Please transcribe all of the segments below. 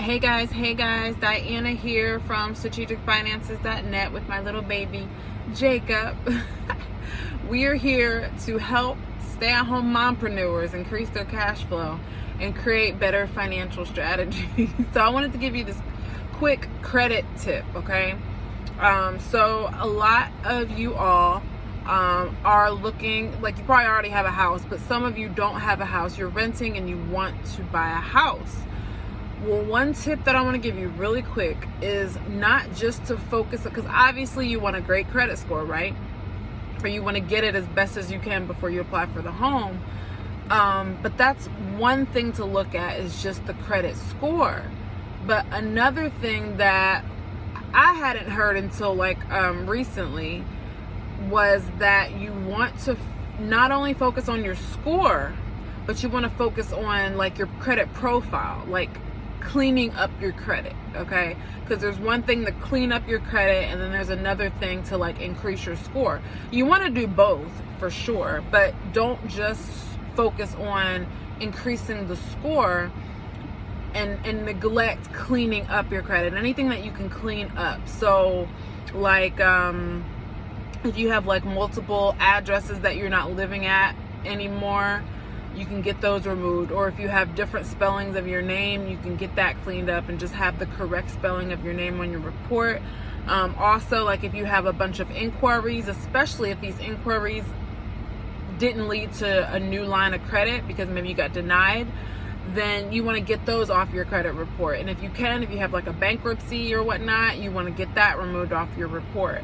Hey guys, Diana here from strategicfinances.net with my little baby Jacob. We are here to help stay-at-home mompreneurs increase their cash flow and create better financial strategies. So I wanted to give you this quick credit tip, okay? So a lot of you all are looking, like you probably already have a house, but some of you don't have a house. You're renting and you want to buy a house. Well, one tip that I want to give you really quick is not just to focus, because obviously you want a great credit score, right? Or you want to get it as best as you can before you apply for the home. But that's one thing to look at, is just the credit score. But another thing that I hadn't heard until recently was that you want to not only focus on your score, but you want to focus on like your credit profile, like cleaning up your credit, okay? Because there's one thing to clean up your credit, and then there's another thing to like increase your score. You want to do both for sure, but don't just focus on increasing the score and neglect cleaning up your credit. Anything that you can clean up. So like if you have like multiple addresses that you're not living at anymore, you can get those removed. Or if you have different spellings of your name, you can get that cleaned up and just have the correct spelling of your name on your report. Also, like if you have a bunch of inquiries, especially if these inquiries didn't lead to a new line of credit because maybe you got denied, then you want to get those off your credit report. And if you have like a bankruptcy or whatnot, you want to get that removed off your report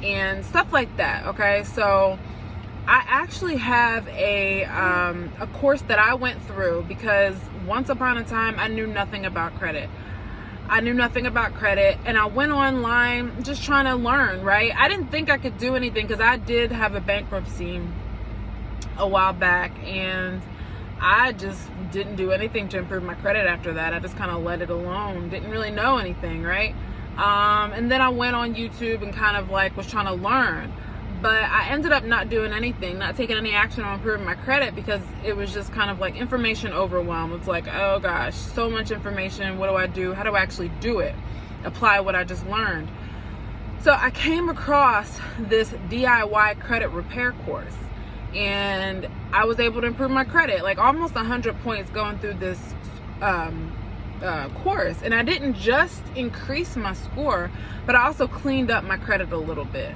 and stuff like that, okay? So I actually have a course that I went through, because once upon a time I knew nothing about credit. And I went online just trying to learn, right? I didn't think I could do anything because I did have a bankruptcy a while back, and I just didn't do anything to improve my credit after that. I just kind of let it alone. Didn't really know anything, right? And then I went on YouTube and kind of like was trying to learn. But I ended up not doing anything, not taking any action on improving my credit, because it was just kind of like information overwhelm. It's like, oh gosh, so much information. What do I do? How do I actually do it? Apply what I just learned. So I came across this DIY credit repair course, and I was able to improve my credit, like almost 100 points going through this course. And I didn't just increase my score, but I also cleaned up my credit a little bit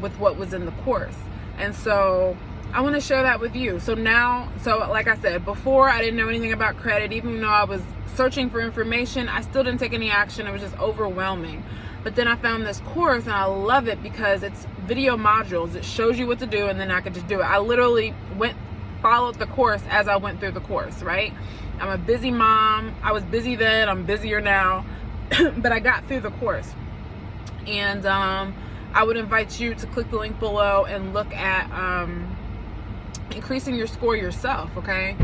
with what was in the course. And so I want to share that with you. So like I said before, I didn't know anything about credit. Even though I was searching for information, I still didn't take any action. It was just overwhelming. But then I found this course, and I love it because it's video modules. It shows you what to do, and then I could just do it. I literally followed the course as I went through the course, right? I'm a busy mom. I was busy then, I'm busier now, but I got through the course. And I would invite you to click the link below and look at increasing your score yourself, okay?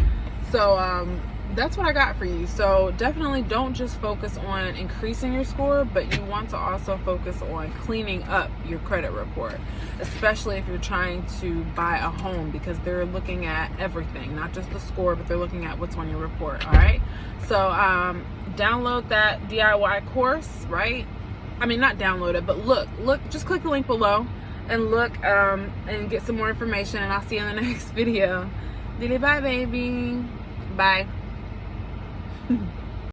So that's what I got for you. So definitely don't just focus on increasing your score, but you want to also focus on cleaning up your credit report, especially if you're trying to buy a home, because they're looking at everything, not just the score, but they're looking at what's on your report, all right? So download that DIY course, right? I mean, not download it, but look, just click the link below and look and get some more information, and I'll see you in the next video. Bye, baby. Bye.